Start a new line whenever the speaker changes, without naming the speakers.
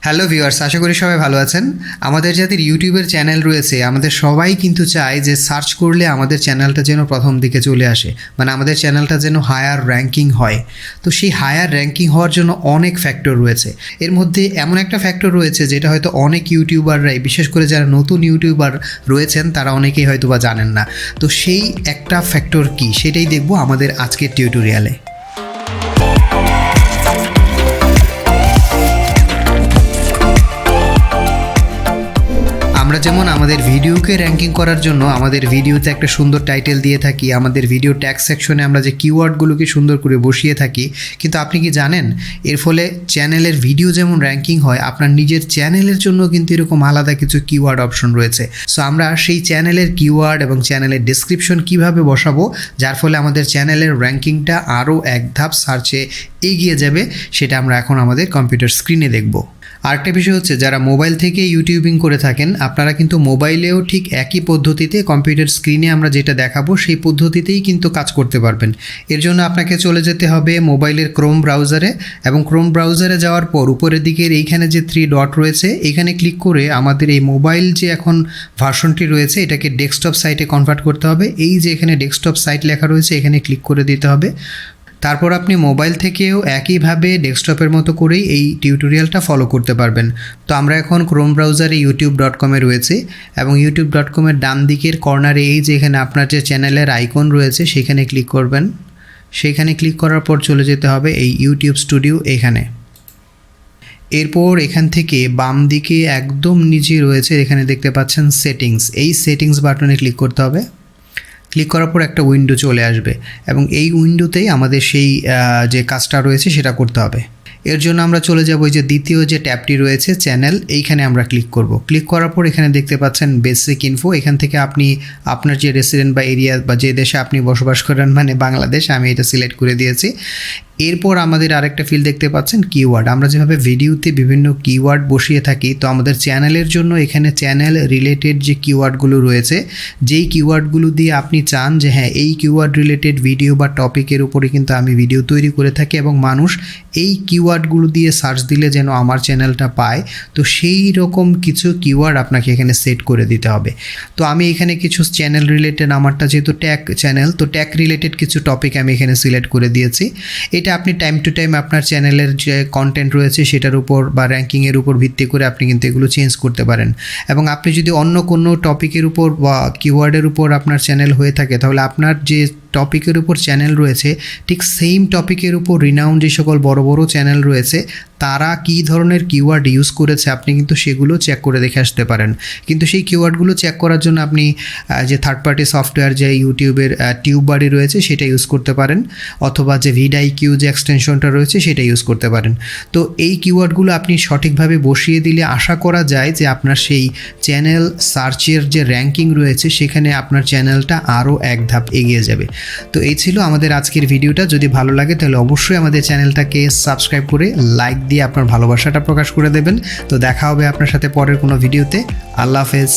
Hello viewers, আশা করি সবাই ভালো আছেন। আমাদের যাদের ইউটিউবের চ্যানেল রয়েছে, আমাদের সবাই কিন্তু চায় যে সার্চ করলে আমাদের চ্যানেলটা যেন প্রথম দিকে চলে আসে, মানে আমাদের চ্যানেলটা যেন হায়ার র্যাঙ্কিং হয়। তো সেই হায়ার র্যাঙ্কিং হওয়ার জন্য অনেক ফ্যাক্টর রয়েছে। এর মধ্যে এমন একটা ফ্যাক্টর রয়েছে যেটা হয়তো অনেক ইউটিউবাররাই, বিশেষ করে যারা নতুন ইউটিউবার রয়েছেন তারা অনেকেই হয়তো বা জানেন না। তো সেই একটা ফ্যাক্টর কি, সেটাই দেখব আমাদের আজকের টিউটোরিয়ালে। আমরা যেমন আমাদের ভিডিওকে র্যাঙ্কিং করার জন্য আমাদের ভিডিওতে একটা সুন্দর টাইটেল দিয়ে থাকি, আমাদের ভিডিও ট্যাগ সেকশনে আমরা যে কিওয়ার্ডগুলোকে সুন্দর করে বসিয়ে থাকি, কিন্তু আপনি কি জানেন এর ফলে চ্যানেলের ভিডিও যেমন র্যাঙ্কিং হয়, আপনার নিজের চ্যানেলের জন্য কিন্তু এরকম আলাদা কিছু কিওয়ার্ড অপশন রয়েছে। সো আমরা সেই চ্যানেলের কিওয়ার্ড এবং চ্যানেলের ডেসক্রিপশন কিভাবে বসাবো যার ফলে আমাদের চ্যানেলের র্যাঙ্কিংটা আরও এক ধাপ সার্চে এগিয়ে যাবে, সেটা আমরা এখন আমাদের কম্পিউটার স্ক্রিনে দেখব। আরেকটা বিষয় হচ্ছে, যারা মোবাইল থেকে ইউটিউবিং করে থাকেন আপনারা কিন্তু মোবাইলেও ঠিক একই পদ্ধতিতে কম্পিউটার স্ক্রিনে আমরা যেটা দেখাবো সেই পদ্ধতিতেই কিন্তু কাজ করতে পারবেন। এর জন্য আপনাকে চলে যেতে হবে মোবাইলের ক্রোম ব্রাউজারে, এবং ক্রোম ব্রাউজারে যাওয়ার পর উপরের দিকের এইখানে যে 3 ডট রয়েছে এখানে ক্লিক করে আমাদের এই মোবাইল যে এখন ভার্সনটি রয়েছে এটাকে ডেস্কটপ সাইটে কনভার্ট করতে হবে। এই যে এখানে ডেস্কটপ সাইট লেখা রয়েছে এখানে ক্লিক করে দিতে হবে। তারপর আপনি মোবাইল থেকেও একইভাবে ডেস্কটপের মতো করেই এই টিউটোরিয়ালটা ফলো করতে পারবেন। তো আমরা এখন ক্রোম ব্রাউজারে youtube.com-এ রয়েছে, এবং youtube.com-এর ডান দিকের কর্নারে এই যে এখানে আপনার যে চ্যানেলের আইকন রয়েছে সেখানে ক্লিক করবেন। সেখানে ক্লিক করার পর চলে যেতে হবে এই ইউটিউব স্টুডিও এখানে। এরপর এখান থেকে বাম দিকে একদম নিচে রয়েছে, এখানে দেখতে পাচ্ছেন সেটিংস, এই সেটিংস বাটনে ক্লিক করতে হবে। ক্লিক করার পর একটা উইন্ডো চলে আসবে, এবং এই উইন্ডোতেই আমাদের সেই যে কাজটা রয়েছে সেটা করতে হবে। এর জন্য আমরা চলে যাব যে দ্বিতীয় যে ট্যাবটি রয়েছে চ্যানেল, এইখানে আমরা ক্লিক করব। ক্লিক করার পর এখানে দেখতে পাচ্ছেন বেসিক ইনফো, এখান থেকে আপনি আপনার যে রেসিডেন্ট বা এরিয়া বা যে দেশে আপনি বসবাস করেন, মানে বাংলাদেশ, আমি এটা সিলেক্ট করে দিয়েছি। এরপর আমাদের আরেকটা ফিল্ড দেখতে পাচ্ছেন কিওয়ার্ড। আমরা যেভাবে ভিডিওতে বিভিন্ন কিওয়ার্ড বসিয়ে থাকি, তো আমাদের চ্যানেলের জন্য এখানে চ্যানেল রিলেটেড যে কিওয়ার্ডগুলো রয়েছে, যেই কিওয়ার্ডগুলো দিয়ে আপনি চান যে হ্যাঁ এই কিওয়ার্ড রিলেটেড ভিডিও বা টপিকের উপরে কিন্তু আমি ভিডিও তৈরি করে থাকি এবং মানুষ এই কিওয়ার্ডগুলো দিয়ে সার্চ দিলে যেন আমার চ্যানেলটা পায়, তো সেই রকম কিছু কিওয়ার্ড আপনাকে এখানে সেট করে দিতে হবে। তো আমি এখানে কিছু চ্যানেল রিলেটেড, আমারটা যেহেতু ট্যাগ চ্যানেল, তো ট্যাগ রিলেটেড কিছু টপিক আমি এখানে সিলেক্ট করে দিয়েছি। এটা আপনি টাইম টু টাইম আপনার চ্যানেলের যে কন্টেন্ট রয়েছে সেটার উপর বা র্যাঙ্কিংয়ের উপর ভিত্তি করে আপনি কিন্তু এগুলো চেঞ্জ করতে পারেন। এবং আপনি যদি অন্য কোনো টপিকের উপর বা কিওয়ার্ডের উপর আপনার চ্যানেল হয়ে থাকে, তাহলে আপনার যে টপিকের উপর চ্যানেল রয়েছে ঠিক সেম টপিকের উপর রিনাউন্ড যে সকল বড় বড় চ্যানেল রয়েছে তারা কী ধরনের কিওয়ার্ড ইউজ করেছে আপনি কিন্তু সেগুলো চেক করে দেখে আসতে পারেন। কিন্তু সেই কিওয়ার্ডগুলো চেক করার জন্য আপনি যে থার্ড পার্টি সফটওয়্যার যে ইউটিউবের টিউব বাড়ি রয়েছে সেটা ইউজ করতে পারেন, অথবা যে ভিডাইকিউ যে এক্সটেনশনটা রয়েছে সেটা ইউজ করতে পারেন। তো এই কিওয়ার্ডগুলো আপনি সঠিকভাবে বসিয়ে দিলে আশা করা যায় যে আপনার সেই চ্যানেল সার্চের যে র্যাঙ্কিং রয়েছে সেখানে আপনার চ্যানেলটা আরও এক ধাপ এগিয়ে যাবে। তো এই ছিল আমাদের আজকের ভিডিওটা। যদি ভালো লাগে তাহলে অবশ্যই আমাদের চ্যানেলটাকে সাবস্ক্রাইব করে লাইক দিয়ে আপনার ভালোবাসাটা প্রকাশ করে দেবেন। তো দেখা হবে আপনার সাথে পরের কোনো ভিডিওতে। আল্লাহ হাফেজ।